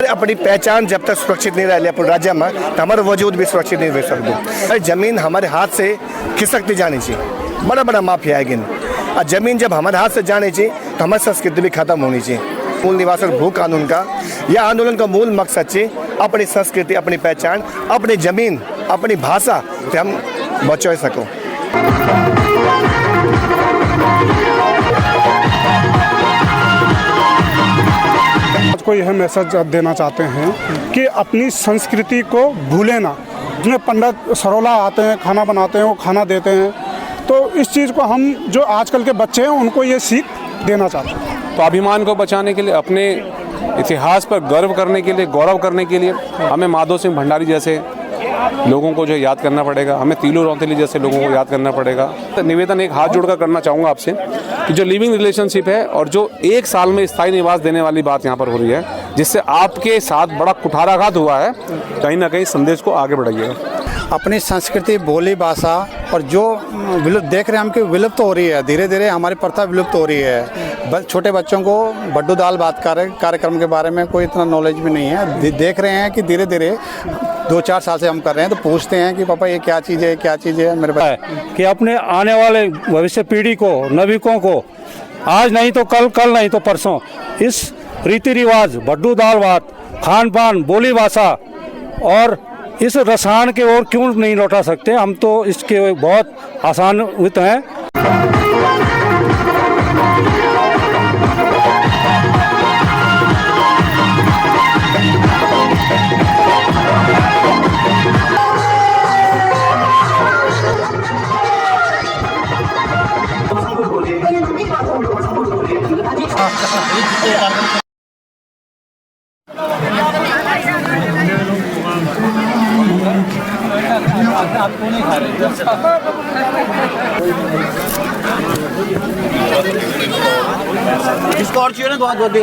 अपनी पहचान जब तक सुरक्षित नहीं रही अपने राज्य में तो हमारा वजूद भी सुरक्षित नहीं रह सकते। जमीन हमारे हाथ से खिसकती जानी चाहिए, बड़ा बड़ा माफिया है गिन। और जमीन जब हमारे हाथ से जानी चाहिए तो हमारी संस्कृति भी खत्म होनी चाहिए। मूल निवास और भू कानून का यह आंदोलन का मूल मकसद से अपनी संस्कृति, अपनी पहचान, अपनी जमीन, अपनी भाषा से हम बचा सको। को यह मैसेज देना चाहते हैं कि अपनी संस्कृति को भूलें ना। जिसमें पंडित सरोला आते हैं, खाना बनाते हैं, वो खाना देते हैं, तो इस चीज़ को हम जो आजकल के बच्चे हैं उनको ये सीख देना चाहते हैं। तो अभिमान को बचाने के लिए, अपने इतिहास पर गर्व करने के लिए, गौरव करने के लिए हमें माधो सिंह भंडारी जैसे लोगों को जो याद करना पड़ेगा, हमें तीलू रौतेली जैसे लोगों को याद करना पड़ेगा। तो निवेदन एक हाथ जोड़कर करना चाहूँगा आपसे कि जो लिविंग रिलेशनशिप है और जो 1 साल में स्थायी निवास देने वाली बात यहाँ पर हो रही है, जिससे आपके साथ बड़ा कुठाराघात हुआ है, कहीं ना कहीं संदेश को आगे बढ़ाइएगा। अपनी संस्कृति, बोली, भाषा और जो विलुप्त देख रहे हैं हम कि विलुप्त हो रही है, धीरे धीरे हमारी प्रथा विलुप्त हो रही है। छोटे बच्चों को बड्डू दाल भात कार्यक्रम के बारे में कोई इतना नॉलेज भी नहीं है। देख रहे हैं कि धीरे धीरे 2-4 साल से हम कर रहे हैं, तो पूछते हैं कि पापा ये क्या चीज़ है, क्या चीज़ है मेरे बच्चे। कि अपने आने वाले भविष्य पीढ़ी को, नवीकों को आज नहीं तो कल, कल नहीं तो परसों इस रीति रिवाज, बड्डू दाल भात, खान पान, बोली भाषा और इस रसायन के ओर क्यों नहीं लौटा सकते। हम तो इसके बहुत आसान्वित हैं। आपको नहीं खा रहे जिसको और चाहिए ना तो हाथ धो दे।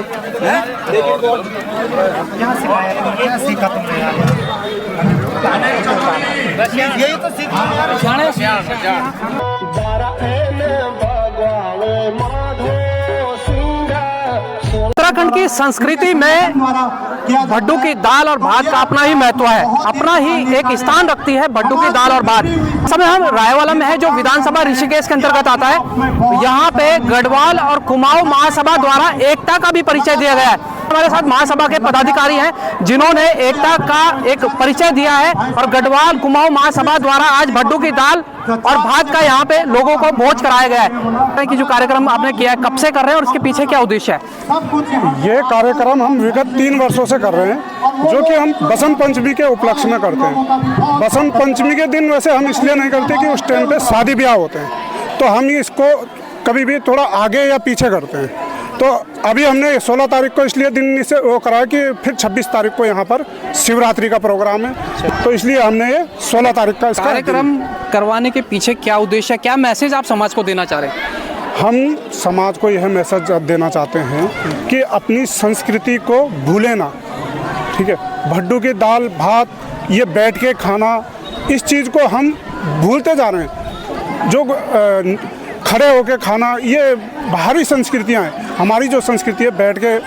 यही तो उत्तराखंड की संस्कृति में भड्डू की दाल और भात का अपना ही महत्व है, अपना ही एक स्थान रखती है भड्डू की दाल और भात। समय हम रायवाला में है जो विधानसभा ऋषिकेश के अंतर्गत आता है। यहाँ पे गढ़वाल और कुमाऊं महासभा द्वारा एकता का भी परिचय दिया गया है। हमारे साथ महासभा के पदाधिकारी हैं जिन्होंने एकता का एक परिचय दिया है और गढ़वाल कुमाऊं महासभा द्वारा आज भड्डू की दाल और भात का यहाँ पे लोगों को भोज कराया गया है। कि जो कार्यक्रम आपने किया है, कब से कर रहे हैं और इसके पीछे क्या उद्देश्य है? ये कार्यक्रम हम विगत 3 वर्षों से कर रहे हैं, जो कि हम बसंत पंचमी के उपलक्ष्य में करते हैं। बसंत पंचमी के दिन वैसे हम इसलिए नहीं करते कि उस टाइम पे शादी ब्याह होते हैं, तो हम इसको कभी भी थोड़ा आगे या पीछे करते हैं। तो अभी हमने 16 तारीख को इसलिए दिन से वो कराया कि फिर 26 तारीख को यहाँ पर शिवरात्रि का प्रोग्राम है, तो इसलिए हमने ये 16 तारीख का इसका कार्यक्रम करवाने के पीछे क्या उद्देश्य है, क्या मैसेज आप समाज को देना चाह रहे हैं? हम समाज को यह मैसेज देना चाहते हैं कि अपनी संस्कृति को भूलें ना। ठीक है, भड्डू की दाल भात, ये बैठ के खाना, इस चीज़ को हम भूलते जा रहे हैं। जो खड़े होके खाना, ये बाहरी संस्कृतियाँ हैं। हमारी जो संस्कृति है बैठ के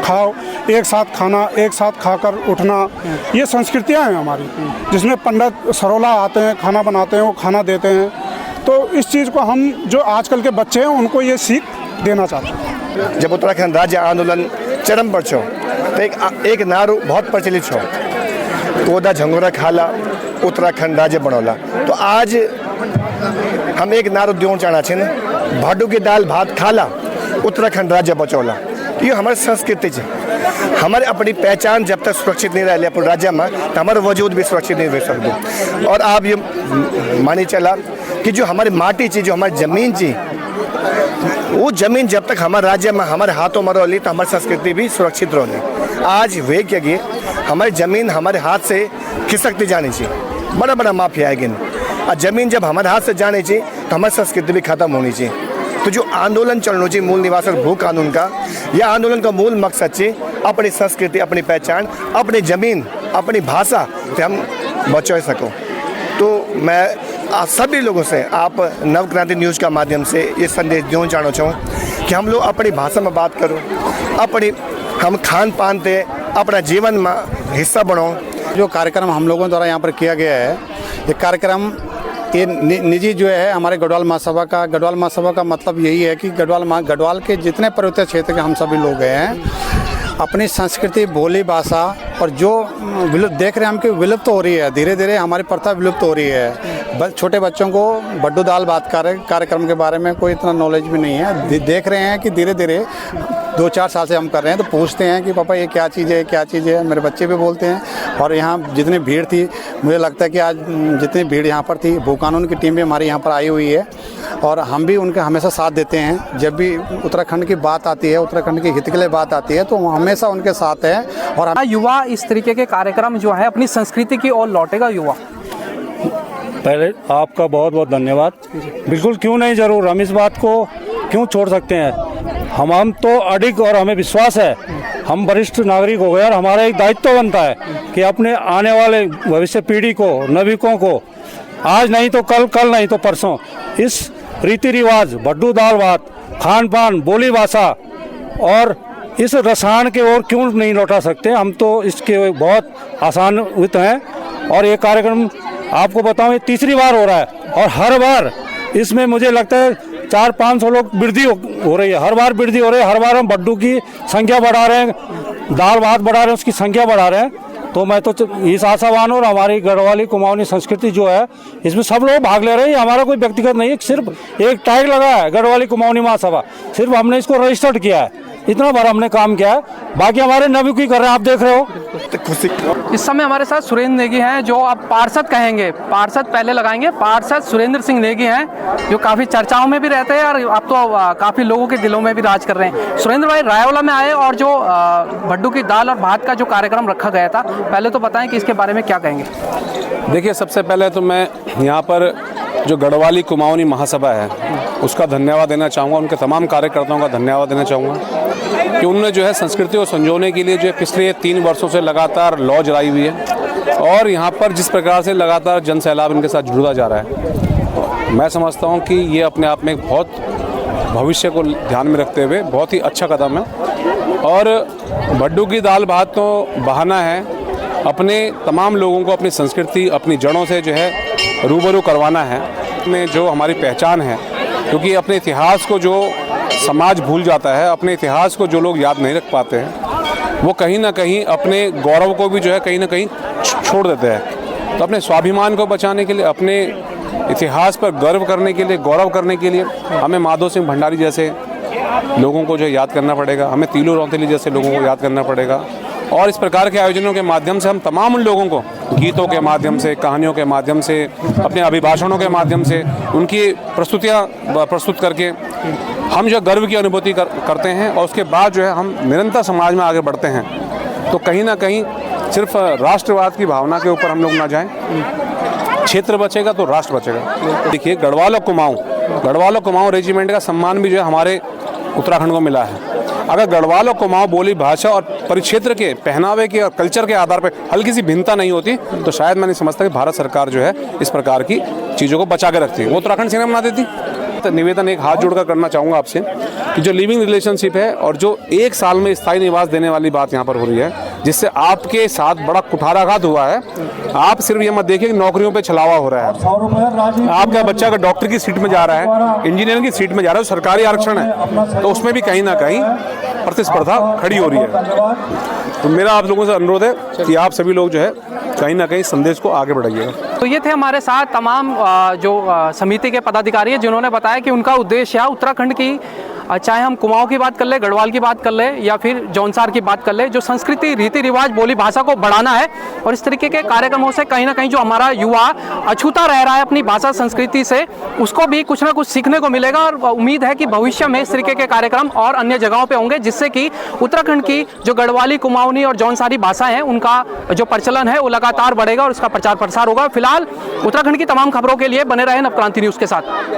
खाओ, एक साथ खाना, एक साथ खाकर उठना, ये संस्कृतियाँ हैं हमारी। जिसमें पंडित सरोला आते हैं, खाना बनाते हैं, वो खाना देते हैं, तो इस चीज़ को हम जो आजकल के बच्चे हैं उनको ये सीख देना चाहते हैं। जब उत्तराखंड राज्य आंदोलन चरम पर छो तो एक नारू बहुत प्रचलित छो, कोदा झंगोरा खाला उत्तराखंड राज्य बनौला। तो आज हम एक नारू दियों चाहना छे, भड्डू की दाल भात खाला उत्तराखंड राज्य बचौला। ये हमारी संस्कृति है। हमारे अपनी पहचान जब तक सुरक्षित नहीं रही अपने राज्य में तो हमारा वजूद भी सुरक्षित नहीं रह सकते। और आप ये मानी चला कि जो हमारी माटी थी, जो हमारी ज़मीन थी, वो ज़मीन जब तक हमारे राज्य में हमारे हाथों में रही तो हमारी संस्कृति भी सुरक्षित रही। आज वे क्या हमारी ज़मीन हमारे हाथ से खिसकती जानी चाहिए, बड़ा बड़ा माफिया है गिन। और ज़मीन जब हमारे हाथ से जानी चाहिए तो हमारी संस्कृति भी खत्म होनी चाहिए। तो जो आंदोलन चलना चाहिए मूल निवास और भू कानून का, यह आंदोलन का मूल मकसद से अपनी संस्कृति, अपनी पहचान, अपनी ज़मीन, अपनी भाषा से हम बचा सको। तो मैं सभी लोगों से आप नवक्रांति न्यूज़ का माध्यम से ये संदेश देना चाहना चाहूँ कि हम लोग अपनी भाषा में बात करो, अपनी हम खान पान थे अपना जीवन में हिस्सा बनो। जो कार्यक्रम हम लोगों द्वारा यहाँ पर किया गया है, ये कार्यक्रम ये निजी जो है हमारे गढ़वाल महासभा का मतलब यही है कि गढ़वाल के जितने पर्वतीय क्षेत्र के हम सभी लोग हैं, अपनी संस्कृति, बोली, भाषा और जो देख रहे हैं हम कि विलुप्त हो रही है, धीरे धीरे हमारी प्रथा विलुप्त हो रही है। छोटे बच्चों को बड्डू दाल भात कार्यक्रम के बारे में कोई इतना नॉलेज भी नहीं है। देख रहे हैं कि धीरे धीरे 2-4 साल से हम कर रहे हैं, तो पूछते हैं कि पापा ये क्या चीज़ है, मेरे बच्चे भी बोलते हैं। और यहाँ जितनी भीड़ थी, मुझे लगता है कि आज जितनी भीड़ यहाँ पर थी, भू कानून की टीम भी हमारी यहाँ पर आई हुई है और हम भी उनके हमेशा साथ देते हैं। जब भी उत्तराखंड की बात आती है, उत्तराखंड के हित के लिए बात आती है, तो वो हमेशा उनके साथ है। और युवा इस तरीके के कार्यक्रम जो है अपनी संस्कृति की ओर लौटेगा युवा। पहले आपका बहुत बहुत धन्यवाद। बिल्कुल क्यों नहीं, ज़रूर हम इस बात को क्यों छोड़ सकते हैं। हम तो अडिग और हमें विश्वास है, हम वरिष्ठ नागरिक हो गए और हमारा एक दायित्व बनता है कि अपने आने वाले भविष्य पीढ़ी को, नवीकों को आज नहीं तो कल नहीं तो परसों इस रीति रिवाज, भड्डू दाल भात, खान पान, बोली भाषा और इस रसायन के ओर क्यों नहीं लौटा सकते। हम तो इसके बहुत आसान्वित हैं और ये कार्यक्रम आपको बताऊं ये तीसरी बार हो रहा है और हर बार इसमें मुझे लगता है 400-500 लोग वृद्धि हो रही है। हर बार वृद्धि हो रही है, हर बार हम भड्डू की संख्या बढ़ा रहे हैं, दाल भात बढ़ा रहे हैं, उसकी संख्या बढ़ा रहे हैं। तो मैं तो इस आशावान और हमारी गढ़वाली कुमाऊनी संस्कृति जो है इसमें सब लोग भाग ले रहे हैं। हमारा कोई व्यक्तिगत नहीं है, सिर्फ एक टैग लगा है गढ़वाली कुमाऊनी महासभा, सिर्फ हमने इसको रजिस्टर्ड किया है, इतना बार हमने काम किया है। बाकी हमारे नवी की कर रहे हैं, आप देख रहे हो। इस समय हमारे साथ सुरेंद्र नेगी हैं जो आप पार्षद कहेंगे, पार्षद पहले लगाएंगे। पार्षद सुरेंद्र सिंह नेगी हैं जो काफ़ी चर्चाओं में भी रहते हैं और अब तो काफ़ी लोगों के दिलों में भी राज कर रहे हैं। सुरेंद्र भाई रायवाला में आए और जो भड्डू की दाल और भात का जो कार्यक्रम रखा गया था, पहले तो बताएं कि इसके बारे में क्या कहेंगे। देखिए, सबसे पहले तो मैं यहाँ पर जो गढ़वाली कुमाऊनी महासभा है उसका धन्यवाद देना चाहूँगा, उनके तमाम कार्यकर्ताओं का धन्यवाद देना चाहूँगा कि उन्होंने जो है संस्कृति को संजोने के लिए जो है पिछले 3 वर्षों से लगातार लॉ जलाई हुई है और यहाँ पर जिस प्रकार से लगातार जन सैलाब इनके साथ जुड़ता जा रहा है, मैं समझता हूँ कि ये अपने आप में एक बहुत भविष्य को ध्यान में रखते हुए बहुत ही अच्छा कदम है। और भड्डू की दाल भात तो बहाना है अपने तमाम लोगों को अपनी संस्कृति, अपनी जड़ों से जो है रूबरू करवाना है, में जो हमारी पहचान है, क्योंकि अपने इतिहास को जो समाज भूल जाता है, अपने इतिहास को जो लोग याद नहीं रख पाते हैं, वो कहीं ना कहीं अपने गौरव को भी जो है कहीं ना कहीं छोड़ देते हैं। तो अपने स्वाभिमान को बचाने के लिए, अपने इतिहास पर गर्व करने के लिए, गौरव करने के लिए हमें माधो सिंह भंडारी जैसे लोगों को जो है याद करना पड़ेगा, हमें तीलू रौतेली जैसे लोगों को याद करना पड़ेगा। और इस प्रकार के आयोजनों के माध्यम से हम तमाम उन लोगों को गीतों के माध्यम से, कहानियों के माध्यम से, अपने अभिभाषणों के माध्यम से उनकी प्रस्तुतियाँ प्रस्तुत करके हम जो गर्व की अनुभूति करते हैं और उसके बाद जो है हम निरंतर समाज में आगे बढ़ते हैं। तो कहीं ना कहीं सिर्फ राष्ट्रवाद की भावना के ऊपर हम लोग ना जाएं, क्षेत्र बचेगा तो राष्ट्र बचेगा। देखिए, गढ़वाल कुमाऊं रेजिमेंट का सम्मान भी जो है हमारे उत्तराखंड को मिला है। अगर गढ़वाल और कुमाऊं बोली, भाषा और परिक्षेत्र के, पहनावे के और कल्चर के आधार पर हल्की सी भिन्नता नहीं होती तो शायद मैं नहीं समझता कि भारत सरकार जो है इस प्रकार की चीज़ों को बचा के रखती है। वो उत्तराखंड सेना बना देती। तो निवेदन एक हाथ जोड़कर करना चाहूँगा आपसे कि जो लिविंग रिलेशनशिप है और जो 1 साल में स्थायी निवास देने वाली बात यहाँ पर हो रही है, जिससे आपके साथ बड़ा कुठाराघात हुआ है। आप सिर्फ ये मत देखिए कि नौकरियों पे छलावा हो रहा है। आपका बच्चा अगर डॉक्टर की सीट में जा रहा है, इंजीनियरिंग की सीट में जा रहा है, तो सरकारी आरक्षण है, तो उसमें भी कहीं ना कहीं प्रतिस्पर्धा खड़ी हो रही है। तो मेरा आप लोगों से अनुरोध है कि आप सभी लोग जो है कहीं ना कहीं संदेश को आगे बढ़ाइएगा। तो ये थे हमारे साथ तमाम जो समिति के पदाधिकारी हैं जिन्होंने बताया कि उनका उद्देश्य है उत्तराखंड की, चाहे हम कुमाऊं की बात कर ले, गढ़वाल की बात कर ले या फिर जौनसार की बात कर ले, जो संस्कृति, रीति रिवाज, बोली भाषा को बढ़ाना है। और इस तरीके के कार्यक्रमों से कहीं ना कहीं जो हमारा युवा अछूता रह रहा है अपनी भाषा संस्कृति से, उसको भी कुछ ना कुछ सीखने को मिलेगा। और उम्मीद है कि भविष्य में इस तरीके के कार्यक्रम और अन्य जगहों पे होंगे, जिससे कि उत्तराखंड की जो गढ़वाली, कुमाऊनी और जौनसारी भाषाएं हैं उनका जो प्रचलन है वो लगातार बढ़ेगा और उसका प्रचार प्रसार होगा। फिलहाल उत्तराखंड की तमाम खबरों के लिए बने रहे नवक्रांति न्यूज़ के साथ।